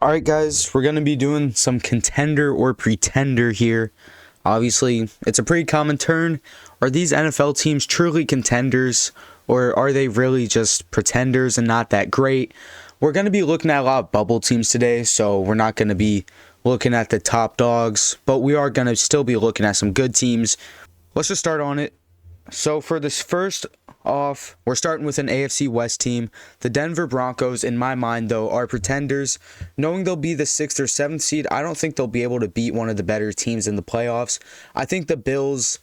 Alright guys, we're going to be doing some contender or pretender here. Obviously, it's a pretty common term. Are these NFL teams truly contenders, or are they really just pretenders and not that great? We're going to be looking at a lot of bubble teams today, so we're not going to be looking at the top dogs, but we are going to still be looking at some good teams. Let's just start on it. So for this first off, we're starting with an AFC West team. The Denver Broncos, in my mind, though, are pretenders. Knowing they'll be the 6th or 7th seed, I don't think they'll be able to beat one of the better teams in the playoffs. I think the Bills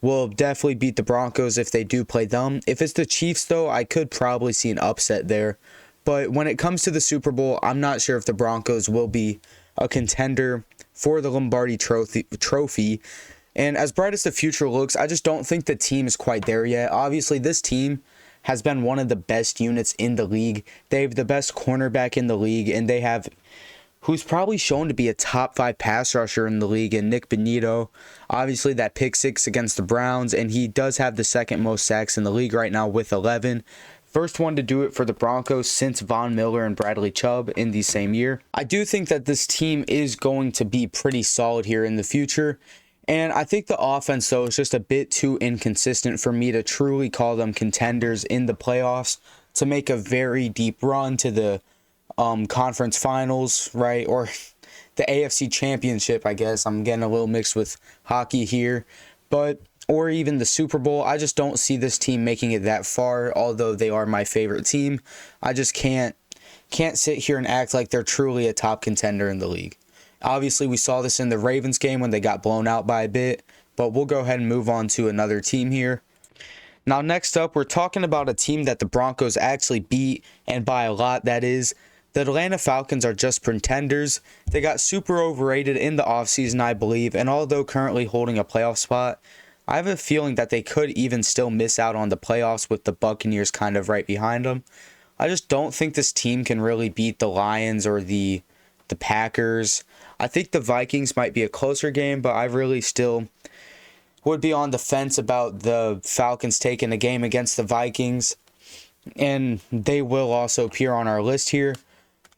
will definitely beat the Broncos if they do play them. If it's the Chiefs, though, I could probably see an upset there. But when it comes to the Super Bowl, I'm not sure if the Broncos will be a contender for the Lombardi trophy. And as bright as the future looks, I just don't think the team is quite there yet. Obviously, this team has been one of the best units in the league. They have the best cornerback in the league, and they have who's probably shown to be a top 5 pass rusher in the league, and Nick Bonito. Obviously, that pick 6 against the Browns, and he does have the second most sacks in the league right now with 11. First one to do it for the Broncos since Von Miller and Bradley Chubb in the same year. I do think that this team is going to be pretty solid here in the future. And I think the offense, though, is just a bit too inconsistent for me to truly call them contenders in the playoffs to make a very deep run to the conference finals, right? Or the AFC championship, I guess. I'm getting a little mixed with hockey here. Or even the Super Bowl. I just don't see this team making it that far, although they are my favorite team. I just can't sit here and act like they're truly a top contender in the league. Obviously, we saw this in the Ravens game when they got blown out by a bit, but we'll go ahead and move on to another team here. Now, next up, we're talking about a team that the Broncos actually beat, and by a lot, that is. The Atlanta Falcons are just pretenders. They got super overrated in the offseason, I believe, and although currently holding a playoff spot, I have a feeling that they could even still miss out on the playoffs with the Buccaneers kind of right behind them. I just don't think this team can really beat the Lions or the Packers. I think the Vikings might be a closer game, but I really still would be on the fence about the Falcons taking a game against the Vikings. And they will also appear on our list here.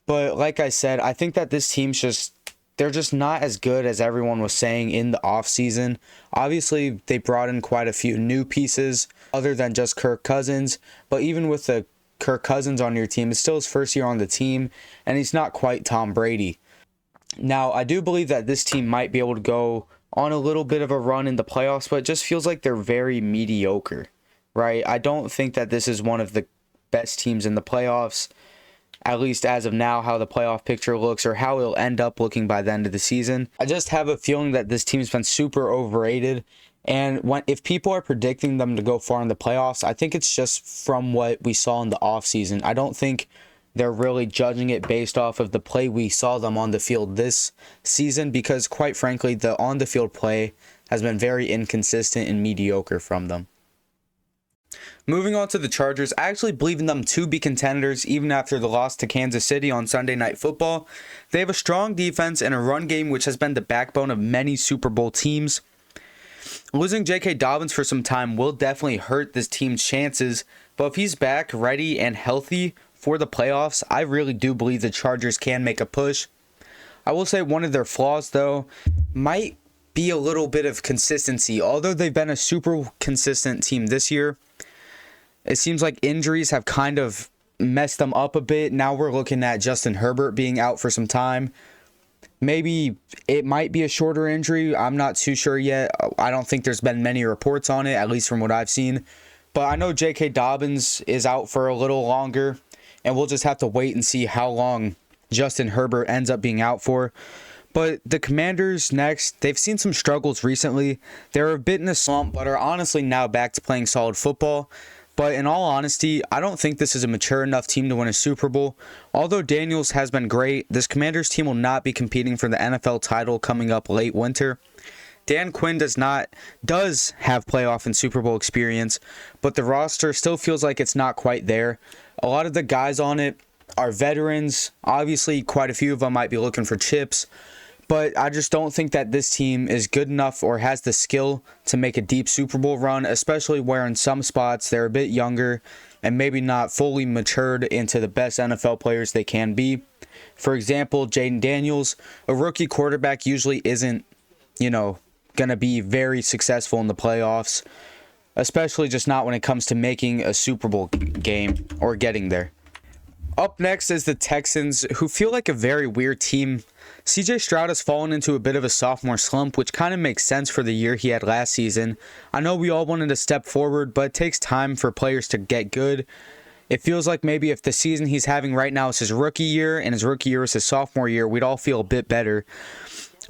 But like I said, I think that this team's they're just not as good as everyone was saying in the offseason. Obviously, they brought in quite a few new pieces other than just Kirk Cousins. But even with the Kirk Cousins on your team, it's still his first year on the team, and he's not quite Tom Brady. Now, I do believe that this team might be able to go on a little bit of a run in the playoffs, but it just feels like they're very mediocre, right? I don't think that this is one of the best teams in the playoffs, at least as of now, how the playoff picture looks or how it'll end up looking by the end of the season. I just have a feeling that this team's been super overrated, and if people are predicting them to go far in the playoffs, I think it's just from what we saw in the offseason. I don't think they're really judging it based off of the play we saw them on the field this season, because quite frankly, the on-the-field play has been very inconsistent and mediocre from them. Moving on to the Chargers, I actually believe in them to be contenders even after the loss to Kansas City on Sunday Night Football. They have a strong defense and a run game which has been the backbone of many Super Bowl teams. Losing J.K. Dobbins for some time will definitely hurt this team's chances, but if he's back, ready, and healthy for the playoffs, I really do believe the Chargers can make a push. I will say one of their flaws, though, might be a little bit of consistency. Although they've been a super consistent team this year, it seems like injuries have kind of messed them up a bit. Now we're looking at Justin Herbert being out for some time. Maybe it might be a shorter injury. I'm not too sure yet. I don't think there's been many reports on it, at least from what I've seen. But I know J.K. Dobbins is out for a little longer, and we'll just have to wait and see how long Justin Herbert ends up being out for. But the Commanders next, they've seen some struggles recently. They're a bit in a slump, but are honestly now back to playing solid football. But in all honesty, I don't think this is a mature enough team to win a Super Bowl. Although Daniels has been great, this Commanders team will not be competing for the NFL title coming up late winter. Dan Quinn does have playoff and Super Bowl experience, but the roster still feels like it's not quite there. A lot of the guys on it are veterans. Obviously, quite a few of them might be looking for chips, but I just don't think that this team is good enough or has the skill to make a deep Super Bowl run, especially where in some spots they're a bit younger and maybe not fully matured into the best NFL players they can be. For example, Jaden Daniels, a rookie quarterback, usually isn't, going to be very successful in the playoffs, especially just not when it comes to making a Super Bowl game or getting there. Up next is the Texans, who feel like a very weird team. CJ Stroud has fallen into a bit of a sophomore slump, which kind of makes sense for the year he had last season. I know we all wanted to step forward, but it takes time for players to get good. It feels like maybe if the season he's having right now is his rookie year and his rookie year is his sophomore year, we'd all feel a bit better.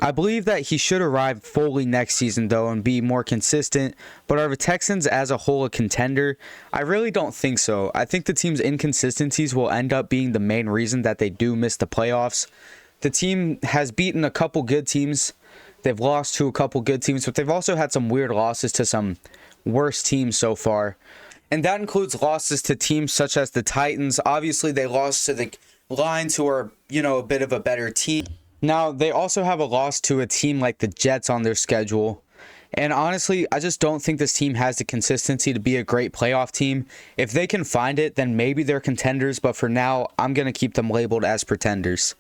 I believe that he should arrive fully next season, though, and be more consistent. But are the Texans as a whole a contender? I really don't think so. I think the team's inconsistencies will end up being the main reason that they do miss the playoffs. The team has beaten a couple good teams. They've lost to a couple good teams, but they've also had some weird losses to some worse teams so far. And that includes losses to teams such as the Titans. Obviously, they lost to the Lions, who are, a bit of a better team. Now, they also have a loss to a team like the Jets on their schedule. And honestly, I just don't think this team has the consistency to be a great playoff team. If they can find it, then maybe they're contenders. But for now, I'm going to keep them labeled as pretenders.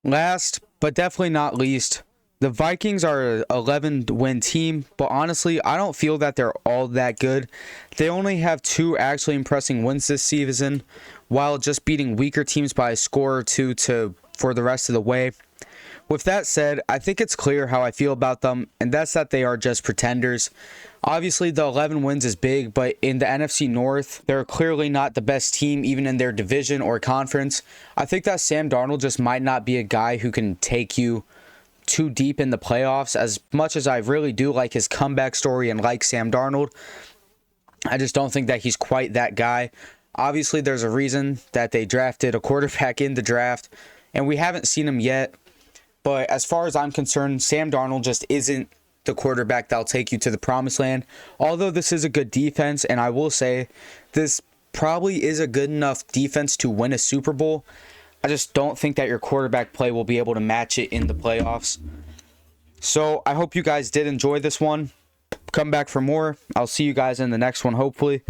Last, but definitely not least, the Vikings are an 11-win team. But honestly, I don't feel that they're all that good. They only have 2 actually impressive wins this season, while just beating weaker teams by a score or 2 for the rest of the way. With that said, I think it's clear how I feel about them, and that's that they are just pretenders. Obviously, the 11 wins is big, but in the NFC North, they're clearly not the best team, even in their division or conference. I think that Sam Darnold just might not be a guy who can take you too deep in the playoffs. As much as I really do like his comeback story and like Sam Darnold, I just don't think that he's quite that guy. Obviously, there's a reason that they drafted a quarterback in the draft, and we haven't seen him yet. But as far as I'm concerned, Sam Darnold just isn't the quarterback that'll take you to the promised land. Although this is a good defense, and I will say this probably is a good enough defense to win a Super Bowl. I just don't think that your quarterback play will be able to match it in the playoffs. So I hope you guys did enjoy this one. Come back for more. I'll see you guys in the next one, hopefully.